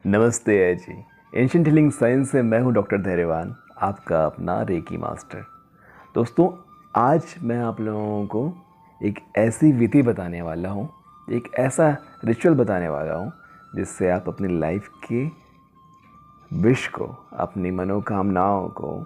नमस्ते है जी। Ancient healing science से मैं हूं डॉक्टर धैर्यवान, आपका अपना रेकी मास्टर। दोस्तों, आज मैं आप लोगों को एक ऐसी विधि बताने वाला हूं, एक ऐसा रिचुअल बताने वाला हूं जिससे आप अपनी लाइफ के विश को, अपनी मनोकामनाओं को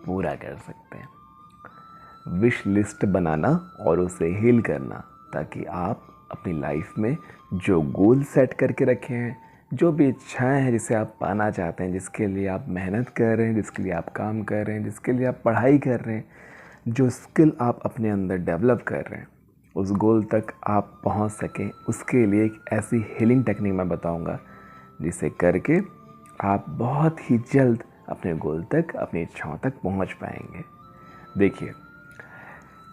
पूरा कर सकते हैं। विश लिस्ट बनाना और उसे हील करना, ताकि आप अपनी लाइफ में जो गोल सेट करके रखे हैं, जो भी इच्छाएं हैं जिसे आप पाना चाहते हैं, जिसके लिए आप मेहनत कर रहे हैं, जिसके लिए आप काम कर रहे हैं, जिसके लिए आप पढ़ाई कर रहे हैं, जो स्किल आप अपने अंदर डेवलप कर रहे हैं, उस गोल तक आप पहुंच सकें, उसके लिए एक ऐसी हीलिंग टेक्निक मैं बताऊंगा जिसे करके आप बहुत ही जल्द अपने गोल तक, अपनी इच्छाओं तक पहुंच पाएंगे। देखिए,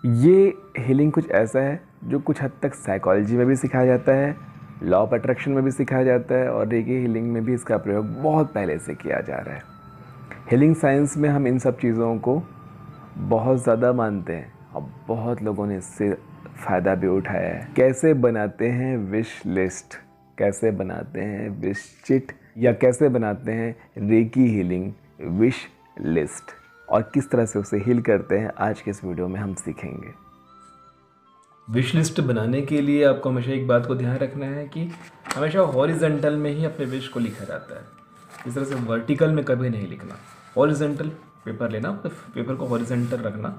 ये हीलिंग कुछ ऐसा है जो कुछ हद तक साइकोलॉजी में भी सिखाया जाता है, लॉ ऑफ अट्रैक्शन में भी सिखाया जाता है, और रेकी हीलिंग में भी इसका प्रयोग बहुत पहले से किया जा रहा है। हीलिंग साइंस में हम इन सब चीज़ों को बहुत ज़्यादा मानते हैं और बहुत लोगों ने इससे फ़ायदा भी उठाया है। कैसे बनाते हैं विश लिस्ट, कैसे बनाते हैं विश चिट, या कैसे बनाते हैं रेकी हीलिंग विश लिस्ट, और किस तरह से उसे हील करते हैं, आज के इस वीडियो में हम सीखेंगे। विश लिस्ट बनाने के लिए आपको हमेशा एक बात को ध्यान रखना है कि हमेशा हॉरिजेंटल में ही अपने विश को लिखा जाता है। इस तरह से वर्टिकल में कभी नहीं लिखना। हॉरिजेंटल पेपर लेना, पेपर को हॉरिजेंटल रखना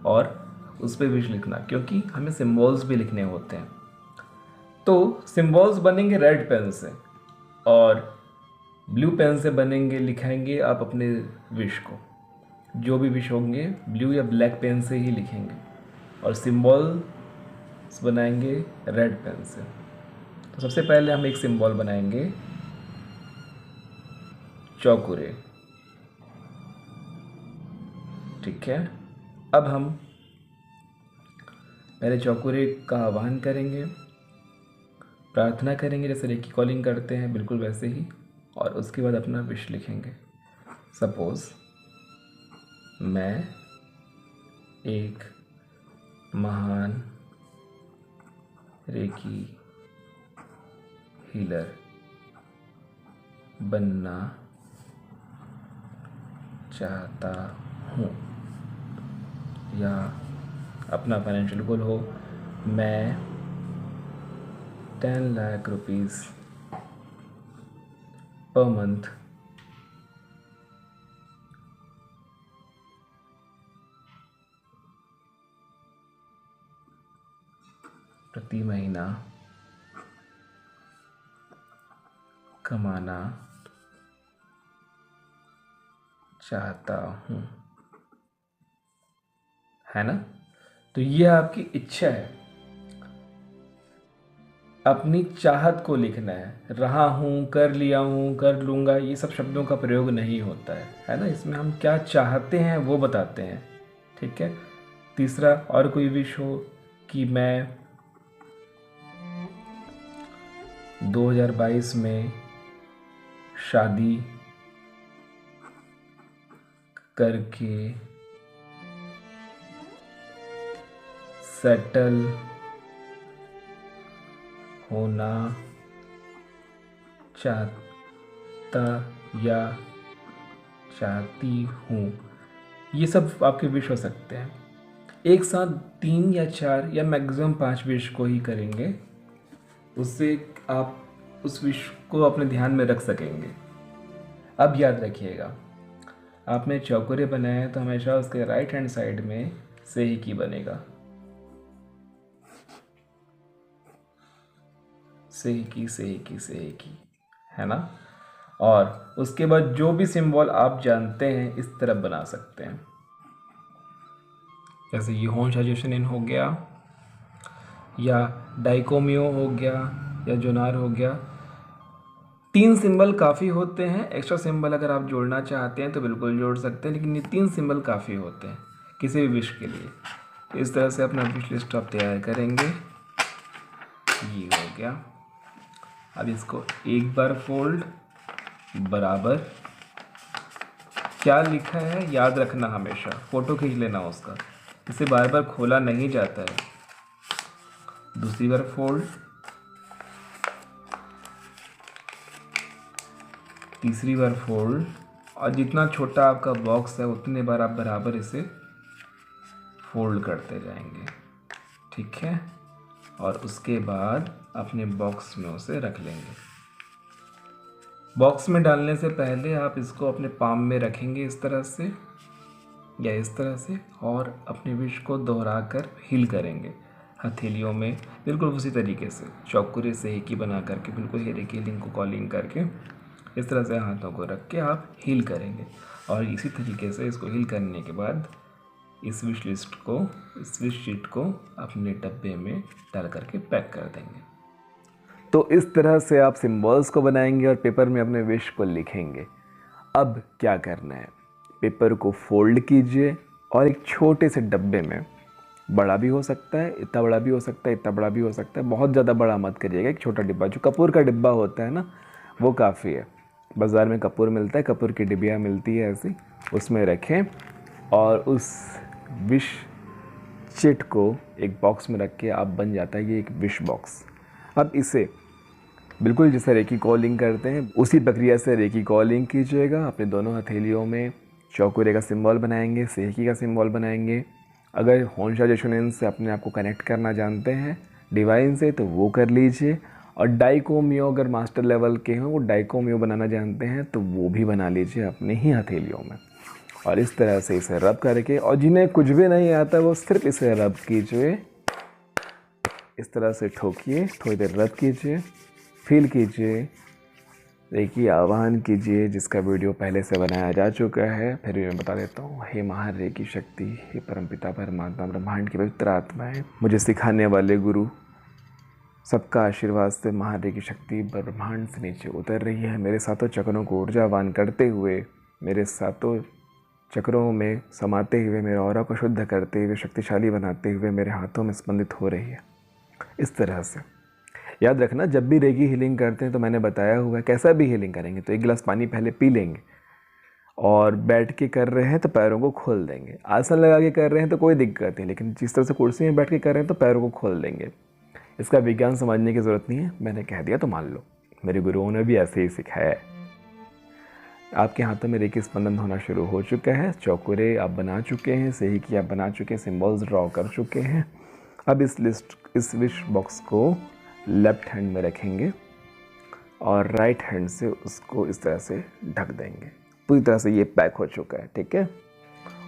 और उस पर विश लिखना, क्योंकि हमें सिम्बॉल्स भी लिखने होते हैं। तो सिम्बॉल्स बनेंगे रेड पेन से और ब्लू पेन से बनेंगे, लिखाएंगे आप अपने विश को। जो भी विश होंगे ब्लू या ब्लैक पेन से ही लिखेंगे और सिम्बॉल बनाएंगे रेड पेन से। तो सबसे पहले हम एक सिंबल बनाएंगे चौकुरे। ठीक है, अब हम पहले चौकुरे का आह्वान करेंगे, प्रार्थना करेंगे जैसे रेकी कॉलिंग करते हैं, बिल्कुल वैसे ही, और उसके बाद अपना विश लिखेंगे। सपोज मैं एक महान रेकी हीलर बनना चाहता हूँ, या अपना फाइनेंशियल गोल हो, मैं 10 लाख रुपीस पर मंथ प्रति महीना कमाना चाहता हूँ, है ना। तो ये आपकी इच्छा है, अपनी चाहत को लिखना है। रहा हूँ, कर लिया हूँ, कर लूँगा, ये सब शब्दों का प्रयोग नहीं होता है ना। इसमें हम क्या चाहते हैं वो बताते हैं। ठीक है। तीसरा, और कोई विश हो कि मैं 2022 में शादी करके सेटल होना चाहता या चाहती हूँ। ये सब आपके विश हो सकते हैं। एक साथ 3 या 4 या मैक्सिमम 5 विश को ही करेंगे, उससे आप उस विश को अपने ध्यान में रख सकेंगे। अब याद रखिएगा, आपने चौकुरे बनाए हैं तो हमेशा उसके राइट हैंड साइड में सेही की बनेगा। सेही की, है ना। और उसके बाद जो भी सिंबल आप जानते हैं इस तरफ बना सकते हैं, जैसे ये होन सजेशन इन हो गया, या डाइकोमियो हो गया, या जोनार हो गया। 3 सिंबल काफ़ी होते हैं। एक्स्ट्रा सिंबल अगर आप जोड़ना चाहते हैं तो बिल्कुल जोड़ सकते हैं, लेकिन ये 3 सिंबल काफ़ी होते हैं किसी भी विश के लिए। तो इस तरह से अपना विश लिस्ट आप तैयार करेंगे। ये हो गया। अब इसको एक बार फोल्ड, बराबर क्या लिखा है याद रखना, हमेशा फ़ोटो खींच लेना उसका, इसे बार बार खोला नहीं जाता है। दूसरी बार फोल्ड, तीसरी बार फोल्ड, और जितना छोटा आपका बॉक्स है उतने बार आप बराबर इसे फोल्ड करते जाएंगे, ठीक है। और उसके बाद अपने बॉक्स में उसे रख लेंगे। बॉक्स में डालने से पहले आप इसको अपने पाम में रखेंगे इस तरह से या इस तरह से, और अपने विश को दोहरा कर हील करेंगे हथेलियों में, बिल्कुल उसी तरीके से चौकुरे से एक ही बना करके, बिल्कुल हेरे की लिंक को कॉलिंग करके इस तरह से हाथों को रख के आप हील करेंगे। और इसी तरीके से इसको हील करने के बाद इस विश लिस्ट को, इस विश शीट को अपने डब्बे में डाल करके पैक कर देंगे। तो इस तरह से आप सिंबल्स को बनाएंगे और पेपर में अपने विश को लिखेंगे। अब क्या करना है, पेपर को फोल्ड कीजिए और एक छोटे से डब्बे में, बड़ा भी हो सकता है, इतना बड़ा भी हो सकता है, इतना बड़ा भी हो सकता है, बहुत ज़्यादा बड़ा मत करिएगा, एक छोटा डिब्बा, जो कपूर का डिब्बा होता है ना, वो काफ़ी है। बाज़ार में कपूर मिलता है, कपूर की डिब्बियाँ मिलती है ऐसी, उसमें रखें और उस विश चिट को एक बॉक्स में रख के आप बन जाता है ये एक विश बॉक्स। अब इसे बिल्कुल जैसे रेकी कॉलिंग करते हैं उसी प्रक्रिया से रेकी कॉलिंग कीजिएगा। अपने दोनों हथेलियों में चौकुरे का सिंबल बनाएंगे, सेहकी का सिंबल बनाएंगे। अगर होंशा जेशुनेन से अपने आप को कनेक्ट करना जानते हैं डिवाइन से तो वो कर लीजिए, और डाइकोमियो अगर मास्टर लेवल के हों, वो डाइकोमियो बनाना जानते हैं तो वो भी बना लीजिए अपने ही हथेलियों में। और इस तरह से इसे रब करके, और जिन्हें कुछ भी नहीं आता वो सिर्फ इसे रब कीजिए, इस तरह से ठोकिए, थोड़ी देर रब कीजिए, फील कीजिए, रेकी आह्वान कीजिए, जिसका वीडियो पहले से बनाया जा चुका है। फिर भी मैं बता देता हूँ। हे महान रेकी शक्ति, हे परमपिता परमात्मा ब्रह्मांड की पवित्र आत्माएं, मुझे सिखाने वाले गुरु, सबका आशीर्वाद से महान रेकी शक्ति ब्रह्मांड से नीचे उतर रही है। मेरे सातों चक्रों को ऊर्जावान करते हुए, मेरे सातों चक्रों में समाते हुए, मेरे ऑरा को शुद्ध करते हुए, शक्तिशाली बनाते हुए मेरे हाथों में स्पंदित हो रही है। इस तरह से याद रखना, जब भी रेकी हीलिंग करते हैं तो मैंने बताया हुआ है कैसा भी हीलिंग करेंगे तो एक गिलास पानी पहले पी लेंगे, और बैठ के कर रहे हैं तो पैरों को खोल देंगे। आसन लगा के कर रहे हैं तो कोई दिक्कत नहीं, लेकिन जिस तरह से कुर्सी में बैठ के कर रहे हैं तो पैरों को खोल देंगे। इसका विज्ञान समझने की ज़रूरत नहीं है, मैंने कह दिया तो मान लो। मेरे गुरुओं ने भी ऐसे ही सिखाया है। आपके हाथों में रेकी स्पंदन होना शुरू हो चुका है, चौकुरे आप बना चुके हैं, सेहकी आप बना चुके हैं, सिम्बल्स ड्रॉ कर चुके हैं। अब इस विश बॉक्स को लेफ्ट हैंड में रखेंगे और राइट हैंड से उसको इस तरह से ढक देंगे। पूरी तरह से ये पैक हो चुका है, ठीक है।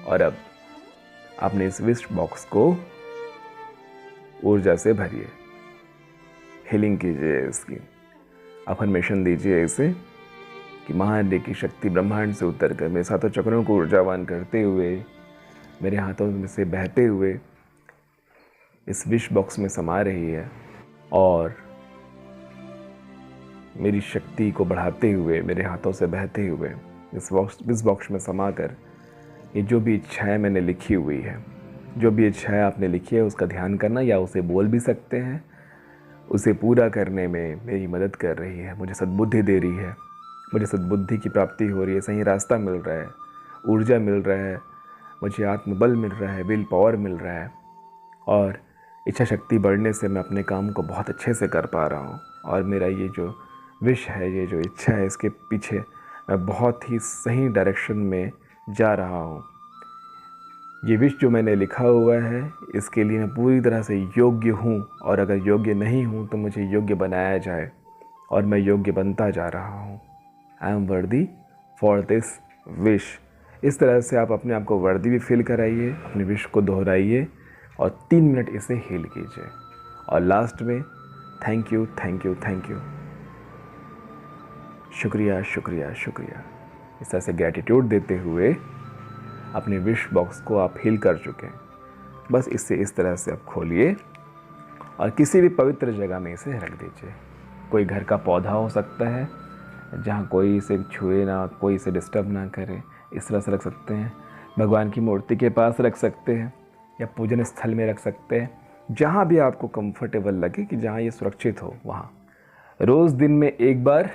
और अब आपने इस विश बॉक्स को ऊर्जा से भरिए, हीलिंग कीजिए, इसकी अफर्मेशन दीजिए इसे कि महान रेकी शक्ति ब्रह्मांड से उतर कर मेरे सातों चक्रों को ऊर्जावान करते हुए, मेरे हाथों में से बहते हुए इस विश बॉक्स में समा रही है, और मेरी शक्ति को बढ़ाते हुए, मेरे हाथों से बहते हुए इस बॉक्स में समा कर ये जो भी इच्छाएं मैंने लिखी हुई है, जो भी इच्छाएं आपने लिखी है उसका ध्यान करना, या उसे बोल भी सकते हैं। उसे पूरा करने में मेरी मदद कर रही है, मुझे सद्बुद्धि दे रही है, मुझे सद्बुद्धि की प्राप्ति हो रही है, सही रास्ता मिल रहा है, ऊर्जा मिल रहा है, मुझे आत्मबल मिल रहा है, विल पावर मिल रहा है, और इच्छा शक्ति बढ़ने से मैं अपने काम को बहुत अच्छे से कर पा रहा हूँ। और मेरा ये जो विश है, ये जो इच्छा है, इसके पीछे मैं बहुत ही सही डायरेक्शन में जा रहा हूँ। ये विश जो मैंने लिखा हुआ है इसके लिए मैं पूरी तरह से योग्य हूँ, और अगर योग्य नहीं हूँ तो मुझे योग्य बनाया जाए, और मैं योग्य बनता जा रहा हूँ। आई एम वर्दी फॉर दिस विश। इस तरह से आप अपने आप को वर्दी भी फील कराइए, अपने विश को दोहराइए और 3 मिनट इसे हील कीजिए, और लास्ट में thank you thank you thank you, शुक्रिया शुक्रिया शुक्रिया, इस तरह से ग्रैटिट्यूड देते हुए अपने विश बॉक्स को आप हील कर चुके हैं। बस इसे इस तरह से आप खोलिए और किसी भी पवित्र जगह में इसे रख दीजिए। कोई घर का पौधा हो सकता है जहाँ कोई इसे छुए ना, कोई इसे डिस्टर्ब ना करे, इस तरह से रख सकते हैं। भगवान की मूर्ति के पास रख सकते हैं, या पूजन स्थल में रख सकते हैं, जहाँ भी आपको कंफर्टेबल लगे कि जहाँ ये सुरक्षित हो वहाँ। रोज़ दिन में एक बार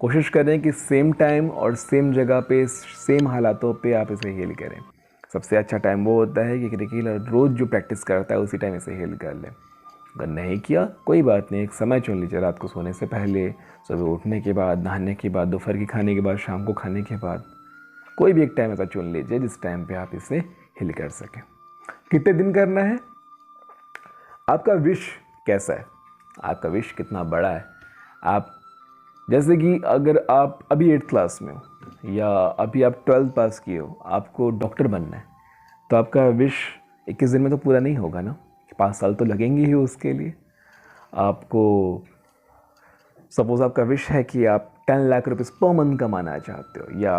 कोशिश करें कि सेम टाइम और सेम जगह पे, सेम हालातों पे आप इसे हील करें। सबसे अच्छा टाइम वो होता है कि रेकी हीलर रोज़ जो प्रैक्टिस करता है उसी टाइम इसे हील कर लें। अगर नहीं किया कोई बात नहीं, एक समय चुन लीजिए, रात को सोने से पहले, सुबह उठने के बाद, नहाने के बाद, दोपहर की खाने के बाद, शाम को खाने के बाद, कोई भी एक टाइम ऐसा चुन लीजिए जिस टाइम पे आप इसे हिल कर सकें। कितने दिन करना है, आपका विश कैसा है, आपका विश कितना बड़ा है। आप जैसे कि अगर आप अभी 8th क्लास में हो या अभी आप 12th पास किए हो, आपको डॉक्टर बनना है, तो आपका विश 21 दिन में तो पूरा नहीं होगा ना, 5 साल तो लगेंगे ही उसके लिए। आपको सपोज़ आपका विश है कि आप 10 लाख रुपीज़ पर मंथ कमाना चाहते हो या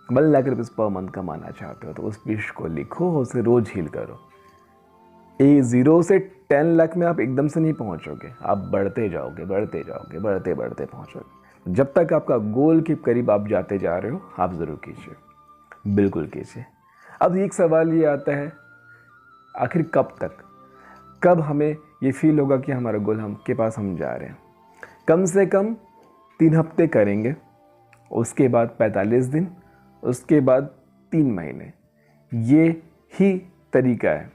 1 लाख रुपीज़ पर मंथ कमाना चाहते हो, तो उस विश को लिखो और उसे रोज़ हील करो। 0 से 10 लाख में आप एकदम से नहीं पहुंचोगे, आप बढ़ते जाओगे, बढ़ते जाओगे, बढ़ते बढ़ते पहुंचोगे। जब तक आपका गोल के करीब आप जाते जा रहे हो, आप ज़रूर कीजिए, बिल्कुल कीजिए। अब एक सवाल ये आता है, आखिर कब तक, कब हमें ये फील होगा कि हमारा गोल के पास हम जा रहे हैं। कम से कम 3 हफ्ते करेंगे, उसके बाद 45 दिन, उसके बाद 3 महीने, ये ही तरीका है।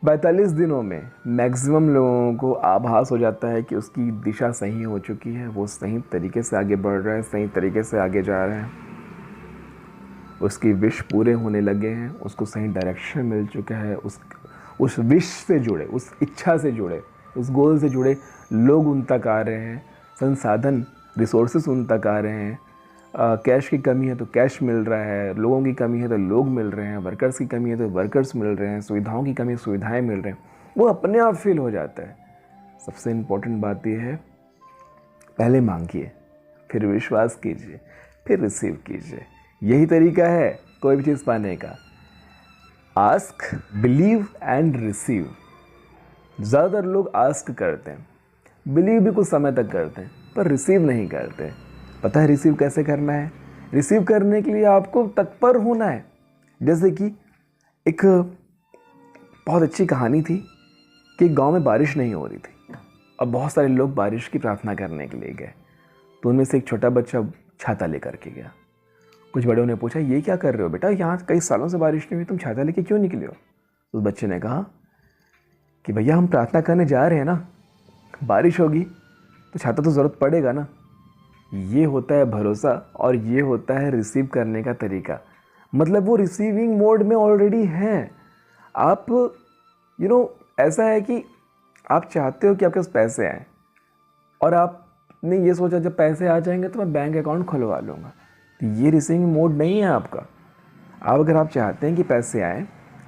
45 दिनों में मैक्सिमम लोगों को आभास हो जाता है कि उसकी दिशा सही हो चुकी है, वो सही तरीके से आगे बढ़ रहा है, सही तरीके से आगे जा रहा है, उसकी विश पूरे होने लगे हैं, उसको सही डायरेक्शन मिल चुका है, उस विश से जुड़े, उस इच्छा से जुड़े, उस गोल से जुड़े लोग उन तक आ रहे हैं, संसाधन रिसोर्सेस उन तक आ रहे हैं। कैश की कमी है तो कैश मिल रहा है, लोगों की कमी है तो लोग मिल रहे हैं, वर्कर्स की कमी है तो वर्कर्स मिल रहे हैं, सुविधाओं की कमी है सुविधाएं मिल रहे हैं, वो अपने आप फील हो जाता है। सबसे इम्पोर्टेंट बात यह है, पहले मांगिए, फिर विश्वास कीजिए, फिर रिसीव कीजिए। यही तरीका है कोई भी चीज़ पाने का। Ask, believe and receive. ज़्यादातर लोग आस्क करते हैं, बिलीव भी कुछ समय तक करते हैं, पर रिसीव नहीं करते। पता है रिसीव कैसे करना है? रिसीव करने के लिए आपको तत्पर होना है। जैसे कि एक बहुत अच्छी कहानी थी कि गांव में बारिश नहीं हो रही थी, अब बहुत सारे लोग बारिश की प्रार्थना करने के लिए गए, तो उनमें से एक छोटा बच्चा छाता लेकर के गया। कुछ बड़ों ने पूछा, ये क्या कर रहे हो बेटा, यहाँ कई सालों से बारिश नहीं हुई, तुम छाता लेके क्यों निकले हो? उस बच्चे ने कहा कि भैया हम प्रार्थना करने जा रहे हैं ना, बारिश होगी तो छाता तो ज़रूरत पड़ेगा ना। ये होता है भरोसा और ये होता है रिसीव करने का तरीका। मतलब वो रिसीविंग मोड में ऑलरेडी हैं आप। ऐसा है कि आप चाहते हो कि आपके पास पैसे आए और आपने ये सोचा जब पैसे आ जाएंगे तो मैं बैंक अकाउंट खुलवा लूँगा, तो ये रिसीविंग मोड नहीं है आपका। अगर आप चाहते हैं कि पैसे आए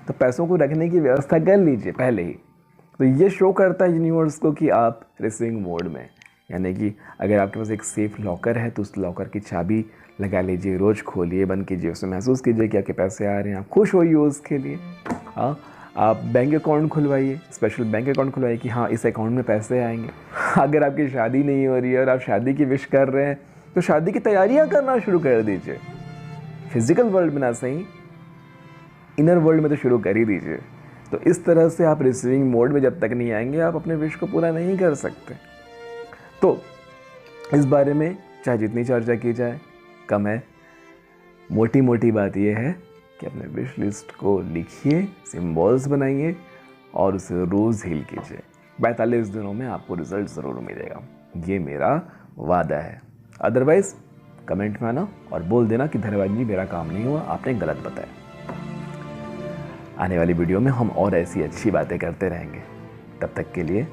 तो पैसों को रखने की व्यवस्था कर लीजिए पहले ही, तो ये शो करता है यूनिवर्स को कि आप रिसीविंग मोड में। यानी कि अगर आपके पास एक सेफ लॉकर है तो उस लॉकर की चाबी लगा लीजिए, रोज़ खोलिए, बंद कीजिए, उसमें महसूस कीजिए कि आपके पैसे आ रहे हैं, आप खुश होइए उसके लिए। हाँ, आप बैंक अकाउंट खुलवाइए, स्पेशल बैंक अकाउंट खुलवाइए कि हाँ इस अकाउंट में पैसे आएंगे। अगर आपकी शादी नहीं हो रही है और आप शादी की विश कर रहे हैं तो शादी की तैयारियां करना शुरू कर दीजिए। फिजिकल वर्ल्ड में ना सही, इनर वर्ल्ड में तो शुरू कर ही दीजिए। तो इस तरह से आप रिसीविंग मोड में जब तक नहीं आएंगे आप अपने विश को पूरा नहीं कर सकते। तो इस बारे में चाहे जितनी चर्चा की जाए कम है। मोटी मोटी बात यह है कि अपने विश लिस्ट को लिखिए, सिंबल्स बनाइए और उसे रोज़ हील कीजिए। 45 दिनों में आपको रिजल्ट ज़रूर मिलेगा, ये मेरा वादा है। अदरवाइज़ कमेंट में आना और बोल देना कि धन्यवाद जी मेरा काम नहीं हुआ, आपने गलत बताया। आने वाली वीडियो में हम और ऐसी अच्छी बातें करते रहेंगे। तब तक के लिए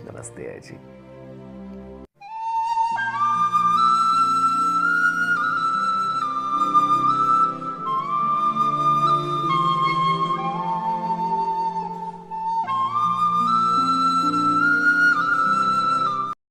नमस्ते जी।